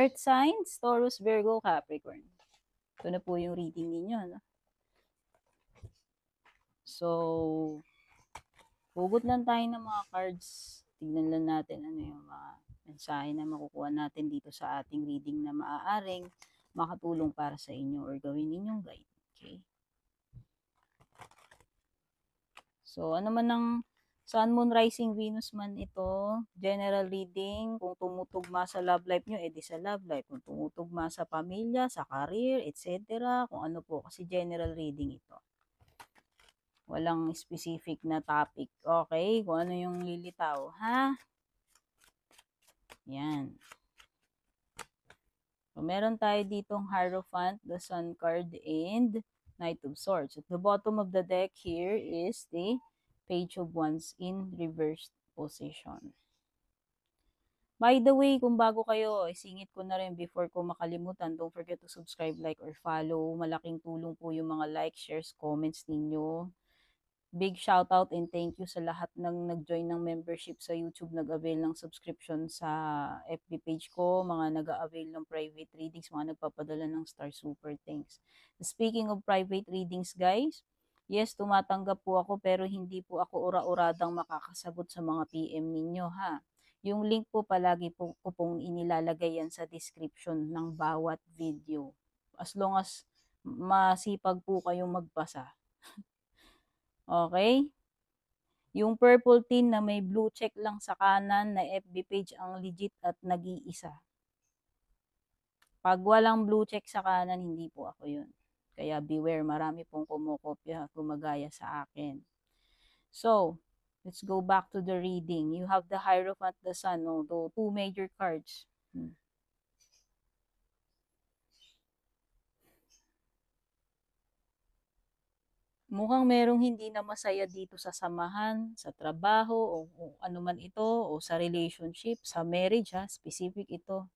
Earth signs, Taurus, Virgo, Capricorn. Ito na po yung reading ninyo. No? So, hugot lang tayo ng mga cards. Tignan lang natin ano yung mga mensahe na makukuha natin dito sa ating reading na maaaring makatulong para sa inyo or gawin ninyong guide. Okay? So, ano man ang Sun, Moon, Rising, Venus man ito, general reading, kung tumutugma sa love life nyo, edi sa love life. Kung tumutugma sa pamilya, sa career, etc. Kung ano po, kasi general reading ito. Walang specific na topic. Okay? Kung ano yung lilitaw, ha? Yan. So, meron tayo ditong Hierophant, the Sun card, and Knight of Swords. At the bottom of the deck here is the Page of Wands in reversed position. By the way, kung bago kayo, isingit ko na rin before ko makalimutan, don't forget to subscribe, like, or follow. Malaking tulong po yung mga likes, shares, comments ninyo. Big shout out and thank you sa lahat ng nag-join ng membership sa YouTube, nag-avail ng subscription sa FB page ko, mga nag-avail ng private readings, mga nagpapadala ng Star Super, thanks. Speaking of private readings guys, yes, tumatanggap po ako pero hindi po ako ura-uradang makakasagot sa mga PM ninyo ha. Yung link po palagi po ko pong inilalagay yan sa description ng bawat video. As long as masipag po kayong magbasa. Okay? Yung purple tin na may blue check lang sa kanan na FB page ang legit at nag-iisa. Pag walang blue check sa kanan, hindi po ako yun. Kaya beware, marami pong kumukopya, gumagaya sa akin. So, let's go back to the reading. You have the Hierophant, the Sun, no? Two major cards. Mukhang merong hindi na masaya dito sa samahan, sa trabaho, o ano man ito, o sa relationship, sa marriage, ha, specific ito.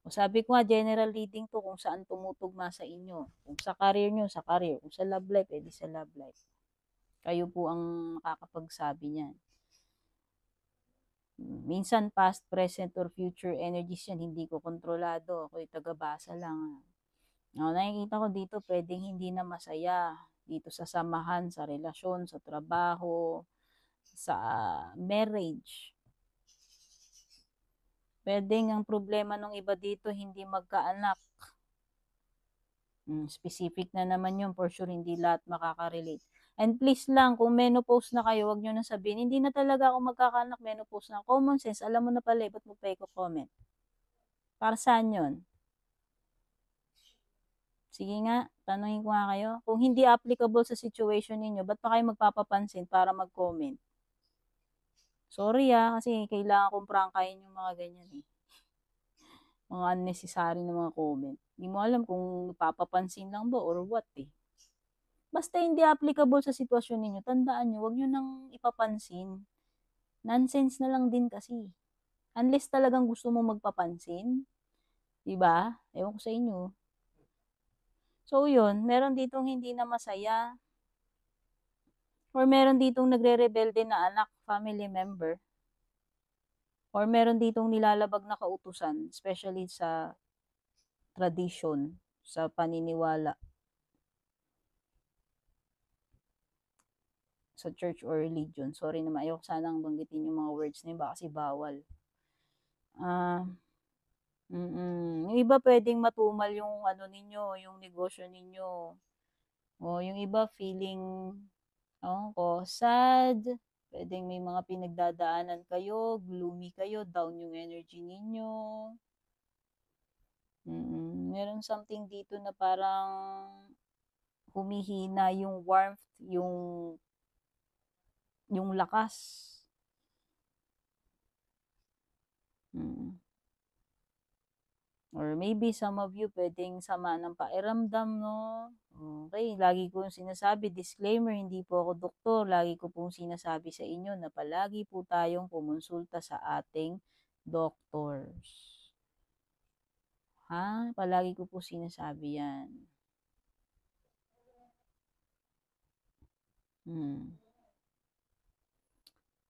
O sabi ko nga, general reading to kung saan tumutugma sa inyo. Kung sa career nyo, sa career. Kung sa love life, edi sa love life. Kayo po ang makakapagsabi niyan. Minsan past, present, or future energies yan, hindi ko kontrolado. Ako'y tagabasa lang. Nakikita ko dito, pwedeng hindi na masaya dito sa samahan, sa relasyon, sa trabaho, sa marriage. Pwedeng ang problema ng iba dito, hindi magkaanak. Specific na naman yun, for sure, hindi lahat makaka-relate. And please lang, kung menopause na kayo, wag nyo na sabihin, hindi na talaga ako magkakaanak, menopause na. Common sense, alam mo na pala, ba't mo pa i-comment? Para saan yun? Sige nga, tanungin ko nga kayo. Kung hindi applicable sa situation ninyo, ba't pa kayo magpapapansin para mag-comment? Sorry kasi kailangan kong prangkahin yung mga ganyan eh. Mga unnecessary na mga comment. Hindi mo alam kung papapansin lang ba or what eh. Basta hindi applicable sa sitwasyon ninyo, tandaan nyo, huwag nyo nang ipapansin. Nonsense na lang din kasi. Unless talagang gusto mo magpapansin. Diba? Ewan ko sa inyo. So yun, meron ditong hindi na masaya. Or meron ditong nagre-rebelde na anak, family member. Or meron ditong nilalabag na kautusan, especially sa tradition, sa paniniwala, sa church or religion. Sorry naman, ayoko sanang banggitin yung mga words na yun, baka kasi bawal. Yung iba pwedeng matumal yung ano ninyo, yung negosyo ninyo. O yung iba feeling ko sad. Pwedeng may mga pinagdadaanan kayo, gloomy kayo, down yung energy ninyo. Meron something dito na parang humihina yung warmth, yung lakas. Or maybe some of you pwedeng sama ng pairamdam, no? Okay, lagi ko sinasabi, disclaimer, hindi po ako doktor. Lagi ko pong sinasabi sa inyo na palagi po tayong kumonsulta sa ating doctors. Ha? Palagi ko po sinasabi yan.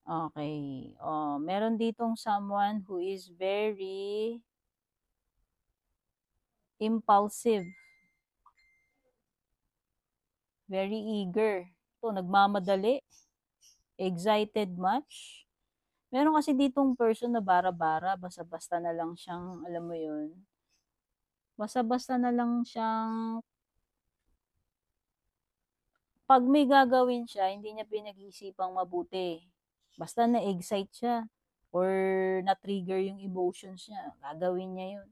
Okay. Meron ditong someone who is very impulsive, very eager. Ito, nagmamadali, excited much. Meron kasi ditong person na bara-bara, basta-basta na lang siyang, alam mo yun, basta-basta na lang siyang, pag may gagawin siya, hindi niya pinag-iisipang mabuti. Basta na-excite siya or na-trigger yung emotions niya, gagawin niya yun.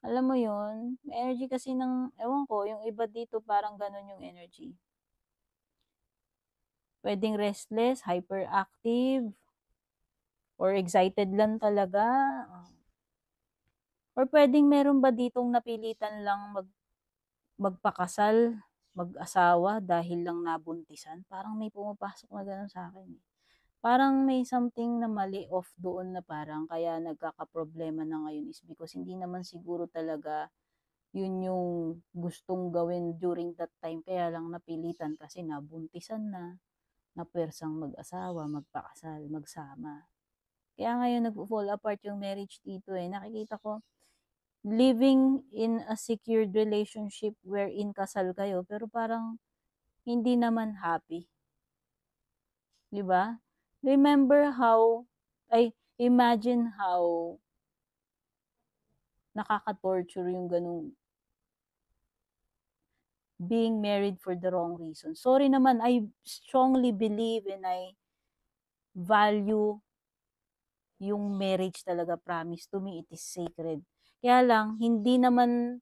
Alam mo yun, energy kasi ng, ewan ko, yung iba dito parang ganun yung energy. Pwedeng restless, hyperactive, or excited lang talaga. Or pwedeng meron ba ditong napilitan lang magpakasal, mag-asawa dahil lang nabuntisan? Parang may pumapasok na gano'n sa akin. Parang may something na mali off doon na parang kaya nagkakaproblema na ngayon is because hindi naman siguro talaga yun yung gustong gawin during that time. Kaya lang napilitan kasi nabuntisan na pwersang mag-asawa, magpakasal, magsama. Kaya ngayon nag-fall apart yung marriage dito eh. Nakikita ko, living in a secured relationship wherein kasal kayo, pero parang hindi naman happy. Di ba? Remember how, imagine how nakaka-torture yung ganung being married for the wrong reason. Sorry naman, I strongly believe and I value yung marriage talaga, promise. To me, it is sacred. Kaya lang, hindi naman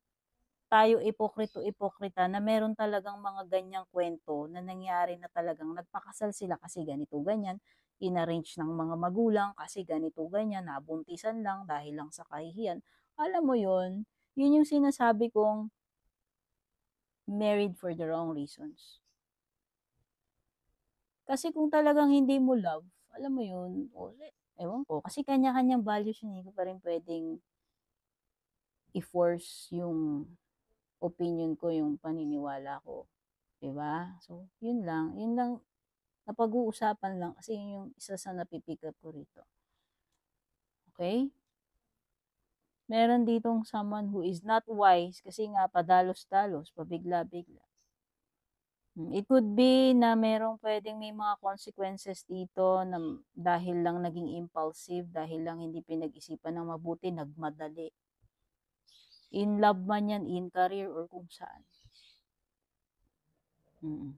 tayo ipokrito-ipokrita na meron talagang mga ganyang kwento na nangyari na talagang nagpakasal sila kasi ganito ganyan, inarrange ng mga magulang kasi ganito ganyan, nabuntisan lang dahil lang sa kahihiyan. Alam mo yun, yun yung sinasabi kong married for the wrong reasons. Kasi kung talagang hindi mo love, alam mo yun, ewan ko, kasi kanya-kanyang values yun, hindi ko pa rin pwedeng i-force yung opinion ko, yung paniniwala ko. 'Di ba? So, yun lang napag-uusapan lang kasi yun yung isa sa napipick up ko rito. Okay? Meron ditong someone who is not wise kasi nga padalos-dalos, pabigla-bigla. It could be na merong pwedeng may mga consequences dito na dahil lang naging impulsive, dahil lang hindi pinag-isipan ng mabuti, nagmadali. In love man yan, in career, or kung saan. Mm.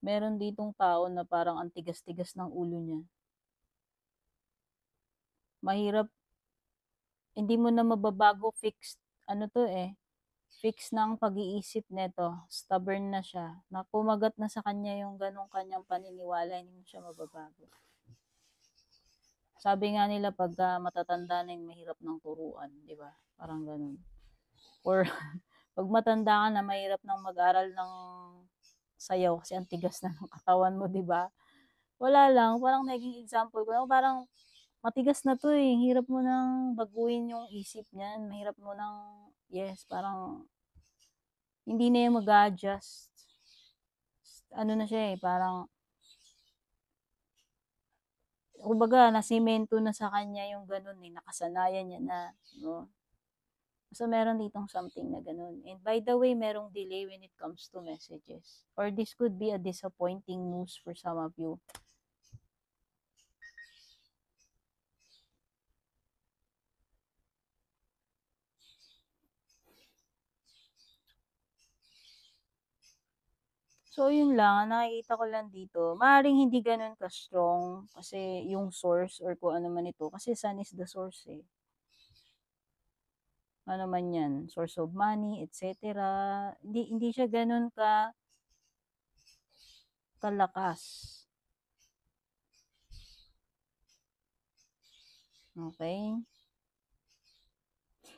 Meron ditong tao na parang ang tigas-tigas ng ulo niya. Mahirap, hindi mo na mababago, fixed, ano to eh, fixed na ang pag-iisip neto, stubborn na siya, na kumagat na sa kanya yung ganong kanyang paniniwala, hindi mo siya mababago. Sabi nga nila, pagka matatanda na yung mahirap ng turuan, di ba? Parang ganun. Or, pag matanda ka na, mahirap nang mag-aral ng sayaw kasi ang tigas na ng katawan mo, di ba? Wala lang, parang naging example ko, parang matigas na to eh. Hirap mo nang baguhin yung isip niyan. Mahirap mo nang, yes, parang hindi na yung mag-adjust. Ano na siya eh, parang, kumbaga, nasimento na sa kanya yung ganun eh. Nakasanayan niya na, no? So, meron ditong something na ganun. And by the way, merong delay when it comes to messages. Or this could be a disappointing news for some of you. So, yun lang. Nakikita ko lang dito. Maaaring hindi ganun ka-strong kasi yung source or kung ano man ito. Kasi sun is the source eh. Ano man yan. Source of money, etc. Hindi siya ganun kalakas. Okay?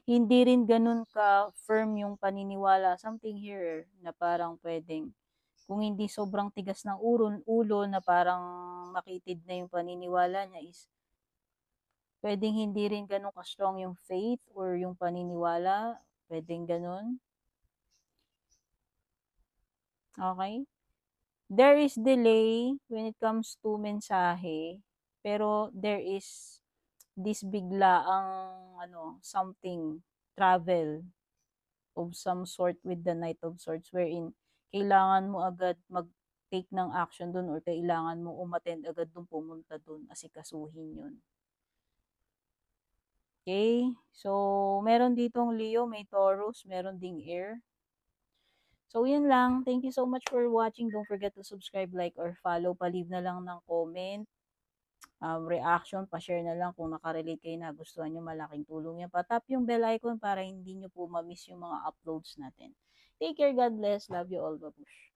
Hindi rin ganun ka-firm yung paniniwala. Something here na parang pwedeng, kung hindi sobrang tigas ng ulo na parang makitid na yung paniniwala niya is, pwedeng hindi rin ganun ka-strong yung faith or yung paniniwala. Pwedeng ganun. Okay? There is delay when it comes to mensahe, pero there is this bigla ang something, travel of some sort with the Knight of Swords wherein kailangan mo agad mag-take ng action dun or kailangan mo umattend agad dun, pumunta dun, asikasuhin yun. Okay? So, meron ditong Leo, may Taurus, meron ding Air. So, yun lang. Thank you so much for watching. Don't forget to subscribe, like, or follow. Pa-leave na lang ng comment, reaction, pa-share na lang kung nakarelate kayo na gustuhan nyo, malaking tulong yan. Pa-tap yung bell icon para hindi nyo po ma-miss yung mga uploads natin. Take care, God bless. Love you all, babush.